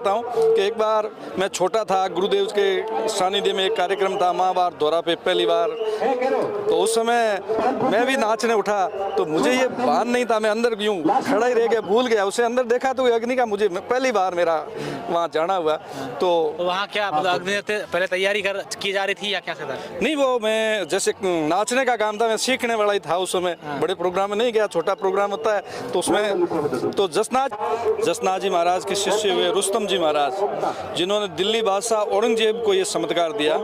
चाहता हूँ कि एक बार मैं छोटा था, गुरुदेव के सानिध्य में एक कार्यक्रम था महाभारत दौरा पे पहली बार, तो उस समय मैं भी नाचने उठा तो मुझे ये भान नहीं था, मैं अंदर यूं खड़ा ही रह गया, भूल गया। उसे अंदर देखा तो अग्नि का मुझे पहली बार मेरा वहाँ जाना हुआ। तो वहाँ क्या अग्नि पहले तैयारी की जा रही थी या क्या था? नहीं, वो मैं जैसे नाचने का काम था, मैं सीखने वाला ही था उस समय। बड़े प्रोग्राम में नहीं गया, छोटा प्रोग्राम होता है तो उसमें तो जसनाथ जी महाराज के शिष्य हुए रुस्तम जी महाराज, जिन्होंने दिल्ली बादशाह औरंगजेब को ये चमत्कार दिया।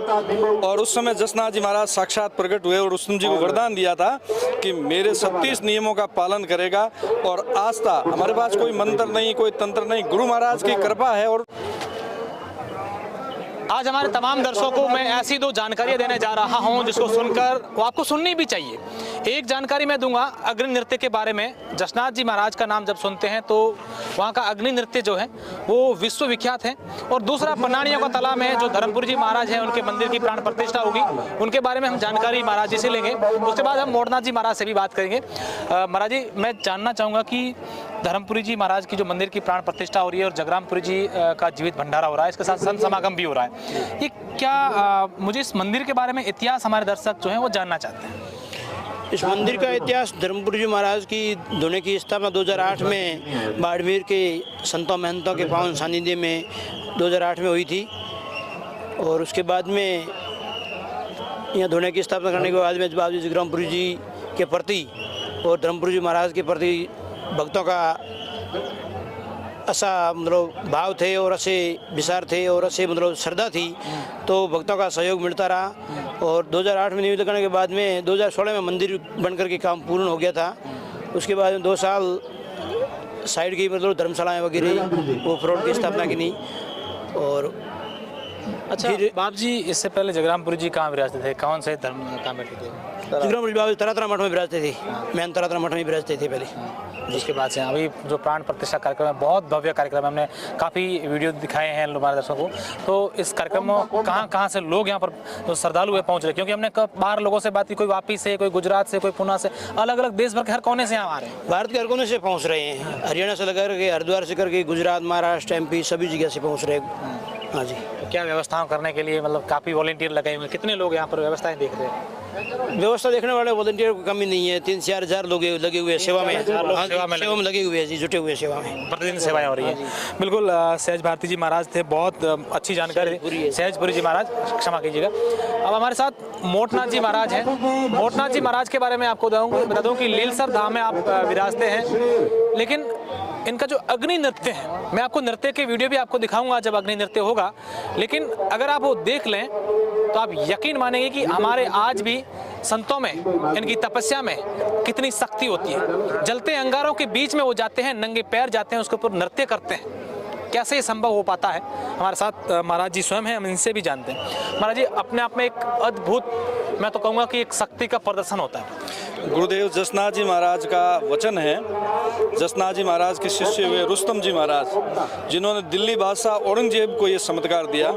और उस समय जसनाथ जी महाराज साक्षात प्रकट हुए और रुस्तम जी को वरदान दिया था कि मेरे 36 नियमों का पालन करेगा और आस्था, हमारे पास कोई मंत्र नहीं, कोई तंत्र नहीं, गुरु महाराज की कृपा है। और आज हमारे तमाम दर्शकों को मैं ऐसी दो जानकारियां देने जा रहा हूं जिसको सुनकर वो आपको सुननी भी चाहिए। एक जानकारी मैं दूंगा अग्नि नृत्य के बारे में। जसनाथ जी महाराज का नाम जब सुनते हैं तो वहां का अग्नि नृत्य जो है वो विश्वविख्यात है। और दूसरा पन्नानियों का तालाब में जो धर्मपुरी जी महाराज हैं, उनके मंदिर की प्राण प्रतिष्ठा होगी, उनके बारे में हम जानकारी महाराज जी से लेंगे। उसके बाद हम मोटनाथ जी महाराज से भी बात करेंगे। महाराज जी, मैं जानना चाहूँगा कि धर्मपुरी जी महाराज की जो मंदिर की प्राण प्रतिष्ठा हो रही है और जगरामपुरी जी का जीवित भंडारा हो रहा है, इसके साथ संत समागम भी हो रहा है, ये क्या मुझे इस मंदिर के बारे में इतिहास हमारे दर्शक जो हैं वो जानना चाहते हैं। इस मंदिर का इतिहास धर्मपुरी जी महाराज की धुने की स्थापना 2008 में बाड़मेर के संतों महंतों के पावन सानिध्य में 2008 में हुई थी। और उसके बाद में यहाँ धुने की स्थापना करने के बाद में बाबू जगरामपुरी जी के प्रति और धर्मपुरी जी महाराज के प्रति भक्तों का ऐसा मतलब भाव थे और ऐसे विचार थे और ऐसे मतलब श्रद्धा थी, तो भक्तों का सहयोग मिलता रहा। और 2008 में नियुक्त करने के बाद में 2016 में मंदिर बनकर के काम पूर्ण हो गया था। उसके बाद में 2 साल साइड की मतलब धर्मशालाएँ वगैरह वो फ्रोड की स्थापना की नहीं। और अच्छा बाप जी, इससे पहले जगरामपुरी जी कहाँ विराजते थे, कौन से धर्म कहाँ बैठे थे? जगरामपुरी बाबू तरातरा मठ में विराजते थे, मैन तरातरा मठ में विराजते थे पहले। जिसके बाद से अभी जो प्राण प्रतिष्ठा कार्यक्रम है, बहुत भव्य कार्यक्रम है, हमने काफ़ी वीडियो दिखाए हैं हमारे दर्शकों को। तो इस कार्यक्रम में कहाँ से लोग यहाँ पर जो श्रद्धालु है पहुँच रहे, क्योंकि हमने बाहर लोगों से बात की, कोई वापी से, कोई गुजरात से, कोई पुणे से, अलग अलग देश भर के हर कोने से यहाँ आ रहे हैं। भारत के हर कोने से पहुँच रहे हैं, हरियाणा से लेकर के हरिद्वार से करके गुजरात, महाराष्ट्र, MP सभी जगह से पहुँच रहे हैं। हाँ जी। क्या व्यवस्थाओं करने के लिए मतलब काफ़ी वॉलंटियर लगे हुए हैं, कितने लोग यहाँ पर व्यवस्थाएं देख रहे हैं? व्यवस्था देखने वाले वॉलंटियर की कमी नहीं है, 3-4 हज़ार लोग लगे हुए हैं सेवा में, सेवा में लगे हुए हैं जी, जुटे हुए सेवा में, प्रतिदिन सेवाएं हो रही है। बिल्कुल, सहज भारती जी महाराज थे, बहुत अच्छी जानकारी। सहजपुरी जी महाराज, क्षमा कीजिएगा। अब हमारे साथ मोटनाथ जी महाराज हैं। मोटनाथ जी महाराज के बारे में आपको बता दूँ कि लीलसर धाम में आप विराजते हैं, लेकिन इनका जो अग्नि नृत्य है, मैं आपको नृत्य के वीडियो भी आपको दिखाऊंगा जब अग्नि नृत्य होगा, लेकिन अगर आप वो देख लें तो आप यकीन मानेंगे कि हमारे आज भी संतों में, इनकी तपस्या में कितनी शक्ति होती है। जलते अंगारों के बीच में वो जाते हैं, नंगे पैर जाते हैं, उसके ऊपर नृत्य करते हैं। कैसे ये संभव हो पाता है? हमारे साथ महाराज जी स्वयं हैं, हम इनसे भी जानते हैं। महाराज जी, अपने आप में एक अद्भुत, मैं तो कहूँगा कि एक शक्ति का प्रदर्शन होता है। गुरुदेव जसनाथ जी महाराज का वचन है, जसनाथ जी महाराज के शिष्य हुए रुस्तम जी महाराज, जिन्होंने दिल्ली बादशाह औरंगजेब को ये चमत्कार दिया।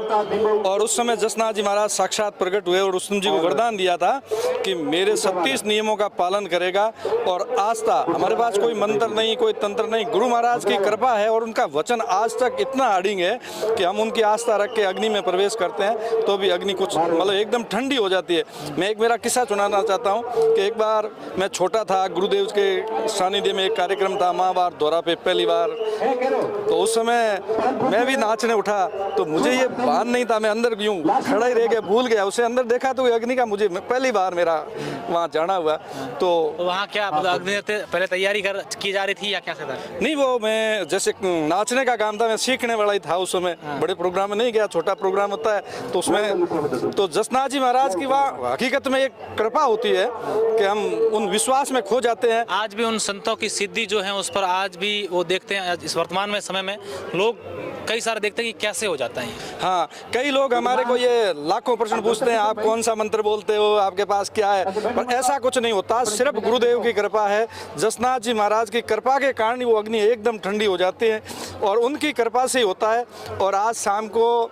और उस समय जसनाथ जी महाराज साक्षात प्रकट हुए और रुस्तम जी को वरदान दिया था कि मेरे 36 नियमों का पालन करेगा और आस्था, हमारे पास कोई मंत्र नहीं, कोई तंत्र नहीं, गुरु महाराज की कृपा है। और उनका वचन आज तक इतना अडिग है कि हम उनकी आस्था रख के अग्नि में प्रवेश करते हैं तो भी अग्नि कुछ मतलब एकदम ठंडी हो जाती है। मैं एक मेरा किस्सा सुनाना चाहता हूँ कि एक बार मैं छोटा था, गुरुदेव के सानिध्य में एक कार्यक्रम था महाभारत दौरा पे पहली बार, तो उस समय मैं भी नाचने उठा तो मुझे ये भान नहीं था, मैं अंदर यूं खड़ा ही रह गया, भूल गया। उसे अंदर देखा तो अग्नि का मुझे पहली बार मेरा वहाँ जाना हुआ। तो वहाँ क्या अग्नि पहले तैयारी की जा रही थी या क्या था? नहीं, वो मैं जैसे नाचने का काम था, मैं सीखने वाला ही था उस समय। बड़े प्रोग्राम में नहीं गया, छोटा प्रोग्राम होता है तो उसमें तो जसनाथ जी महाराज की वहाँ हकीकत में एक कृपा होती है कि हम उन विश्वास में खो जाते हैं। आज भी उन संतों की सिद्धि जो है उस पर आज भी वो देखते हैं। इस वर्तमान में समय में लोग कई सारे देखते हैं कि कैसे हो जाता है। हाँ, कई लोग हमारे को ये लाखों प्रश्न पूछते हैं, आप कौन सा मंत्र बोलते हो, आपके पास क्या है, पर ऐसा कुछ नहीं होता, सिर्फ गुरुदेव की कृपा है। जसनाथ जी महाराज की कृपा के कारण ही वो अग्नि एकदम ठंडी हो जाती है और उनकी कृपा से ही होता है। और आज शाम को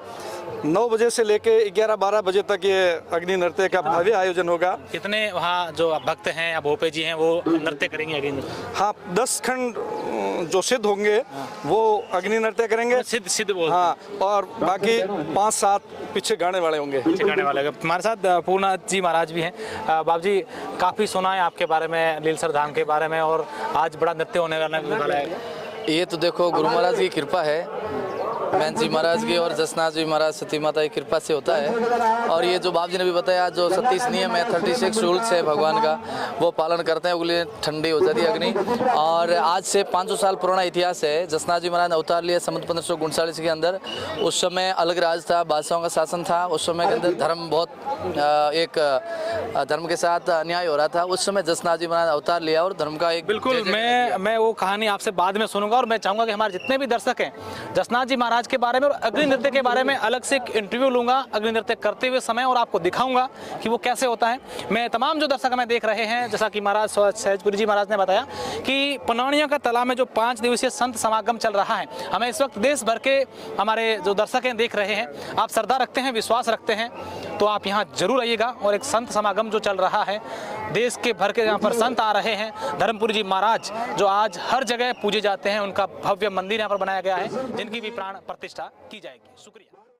9 बजे से लेके 11-12 बजे तक ये अग्नि नृत्य का भव्य आयोजन होगा। कितने वहाँ जो भक्त हैं या भोपे जी हैं वो नृत्य करेंगे अग्नि नृत्य? हाँ, 10 सचखंड जो सिद्ध होंगे वो अग्नि नृत्य करेंगे। सिद्ध सिद्ध बोल हाँ, और बाकी 5-7 पीछे गाने वाले होंगे। गाने वाले हमारे साथ पूर्णनाथ जी महाराज भी हैं। बाबू जी, काफ़ी सुना है आपके बारे में, लीलसर धाम के बारे में, और आज बड़ा नृत्य होने वाला है। ये तो देखो गुरु महाराज की कृपा है, बहन जी महाराज की और जसनाथ जी महाराज सती माता की कृपा से होता है। और ये जो बाप जी ने भी बताया, जो 36 नियम है, 36 रूल्स है भगवान का, वो पालन करते हैं, उगली ठंडी हो जाती है अग्नि। और आज से 500 साल पुराना इतिहास है। जसनाथ जी महाराज ने अवतार लिया संवत 1539 के अंदर। उस समय अलग राज था, बादशाहों का शासन था। उस समय के अंदर धर्म बहुत एक धर्म के साथ अन्याय हो रहा था। उस समय जसनाथ जी महाराज अवतार लिया और धर्म का एक बिल्कुल मैं वो कहानी आपसे बाद में सुनूंगा। और मैं चाहूँगा कि हमारे जितने भी दर्शक हैं, जसनाथ जी महाराज के बारे में और अग्नि नृत्य के बारे में अलग से एक इंटरव्यू लूंगा अग्नि नृत्य करते हुए समय, और आपको दिखाऊंगा कि वो कैसे होता है। मैं तमाम जो दर्शक हमें देख रहे हैं, जैसा कि महाराज सहजपुरी जी महाराज ने बताया कि पुनानिया का तला में जो 5 दिवसीय संत समागम चल रहा है, हमें इस वक्त देश भर के हमारे जो दर्शक हैं देख रहे हैं, आप श्रद्धा रखते हैं, विश्वास रखते हैं, तो आप यहाँ जरूर आइएगा। और एक संत समागम जो चल रहा है, देश के भर के यहाँ पर संत आ रहे हैं। धर्मपुरी जी महाराज जो आज हर जगह पूजे जाते हैं, उनका भव्य मंदिर यहाँ पर बनाया गया है, जिनकी भी प्राण प्रतिष्ठा की जाएगी। शुक्रिया।